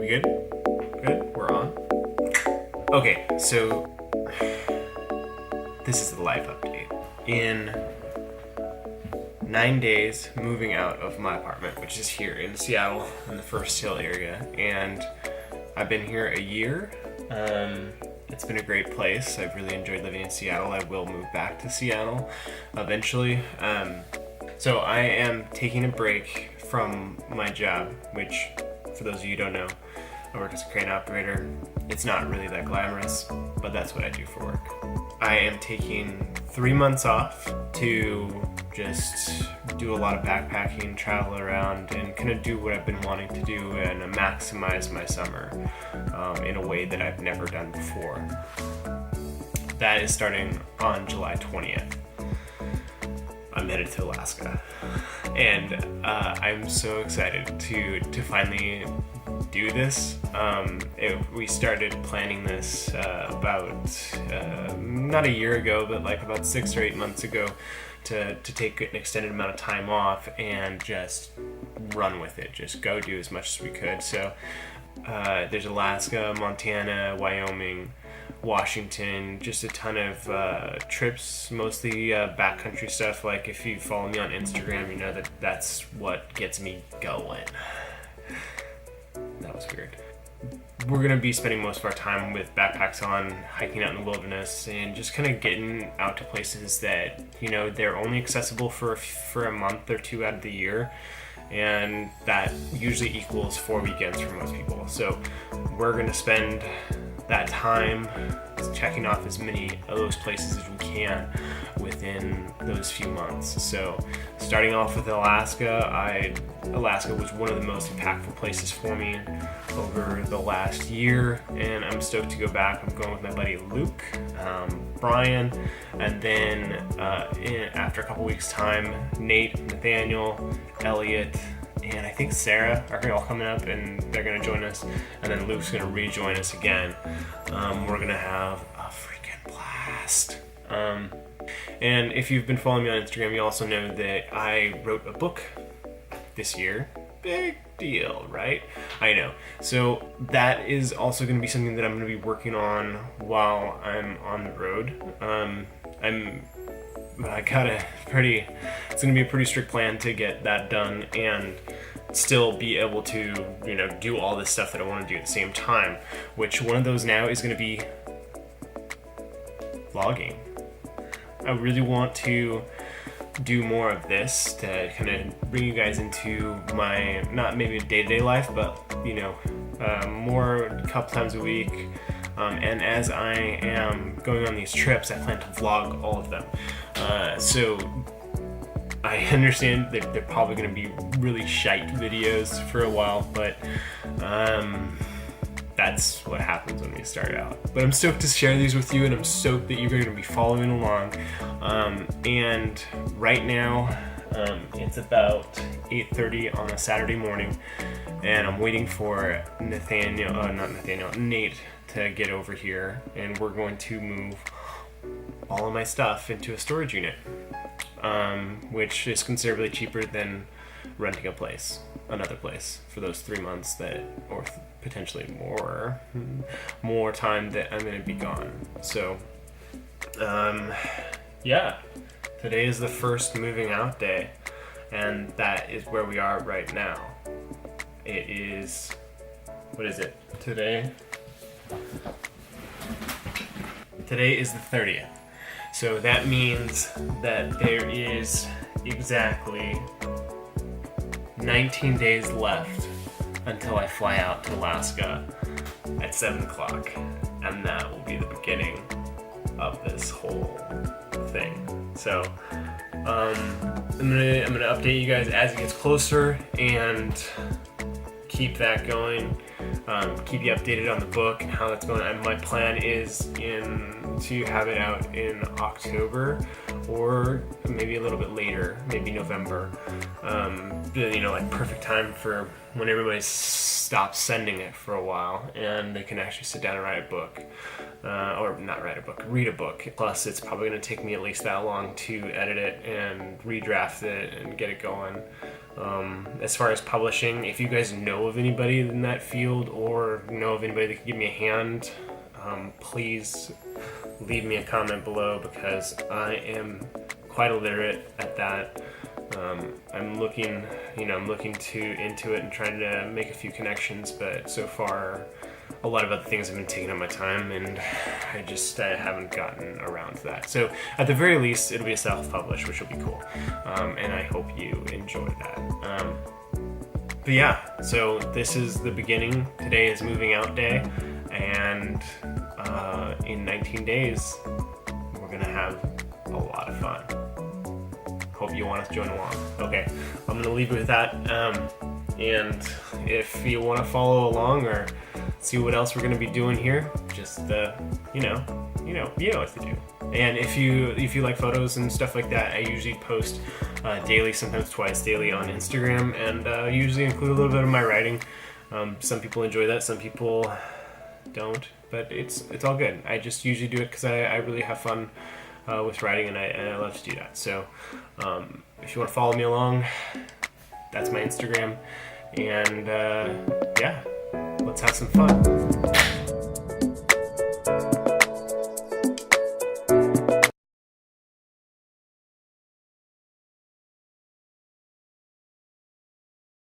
good? Good? We're on? Okay, so this is the life update. In 9 days, moving out of my apartment, which is here in Seattle, in the First Hill area, and I've been here a year. It's been a great place. I've really enjoyed living in Seattle. I will move back to Seattle eventually. So I am taking a break from my job, which, for those of you who don't know, I work as a crane operator. It's not really that glamorous, but that's what I do for work. I am taking 3 months off to just do a lot of backpacking, travel around, and kind of do what I've been wanting to do and maximize my summer in a way that I've never done before. That is starting on July 20th. I'm headed to Alaska, and I'm so excited to finally do this. We started planning this about not a year ago, but like about 6 or 8 months ago, to take an extended amount of time off and just run with it, just go do as much as we could. So there's Alaska, Montana, Wyoming, Washington, just a ton of trips, mostly backcountry stuff. Like, if you follow me on Instagram, you know that that's what gets me going. That was weird. We're going to be spending most of our time with backpacks on, hiking out in the wilderness, and just kind of getting out to places that, you know, they're only accessible for a month or two out of the year, and that usually equals 4 weekends for most people. So we're going to spend that time checking off as many of those places as we can within those few months. So starting off with Alaska, Alaska was one of the most impactful places for me over the last year, and I'm stoked to go back. I'm going with my buddy Luke, Brian, and then after a couple weeks time, Nate, Nathaniel, Elliot, and I think Sarah are all coming up, and they're going to join us, and then Luke's going to rejoin us again. We're going to have a freaking blast. And if you've been following me on Instagram, you also know that I wrote a book this year. Big deal, right? I know. So that is also going to be something that I'm going to be working on while I'm on the road. It's going to be a pretty strict plan to get that done and still be able to, you know, do all this stuff that I want to do at the same time, which one of those now is going to be vlogging. I really want to do more of this to kind of bring you guys into my, not maybe day-to-day life, but, you know, more a couple times a week. And as I am going on these trips, I plan to vlog all of them. So I understand that they're probably going to be really shite videos for a while, but that's what happens when we start out. But I'm stoked to share these with you, and I'm stoked that you're going to be following along. And right now, it's about 8:30 on a Saturday morning, and I'm waiting for Nate to get over here, and we're going to move all of my stuff into a storage unit, which is considerably cheaper than renting another place for those 3 months or potentially more time that I'm going to be gone. So, yeah, today is the first moving out day, and that is where we are right now. It is, what is it, today? Today is the 30th. So that means that there is exactly 19 days left until I fly out to Alaska at 7 o'clock. And that will be the beginning of this whole thing. So I'm gonna update you guys as it gets closer and keep that going. Keep you updated on the book and how that's going. And my plan is to have it out in October or maybe a little bit later, maybe November. Like perfect time for when everybody stops sending it for a while and they can actually sit down and write a book. Or not write a book, read a book. Plus, it's probably going to take me at least that long to edit it and redraft it and get it going. As far as publishing, if you guys know of anybody in that field or know of anybody that can give me a hand, please leave me a comment below, because I am quite illiterate at that. I'm looking into it and trying to make a few connections, but so far a lot of other things have been taking up my time, and I haven't gotten around to that. So at the very least, it'll be a self-publish, which will be cool, and I hope you enjoy that. But yeah, so this is the beginning. Today is moving out day, and in 19 days, we're gonna have a lot of fun. Hope you want to join along. Okay, I'm gonna leave it with that. And if you want to follow along or see what else we're gonna be doing here, just you know what to do. And if you like photos and stuff like that, I usually post daily, sometimes twice daily on Instagram, and usually include a little bit of my writing. Some people enjoy that, some people don't, but it's all good. I just usually do it because I really have fun with writing, and I love to do that. So if you want to follow me along, that's my Instagram, and yeah, let's have some fun.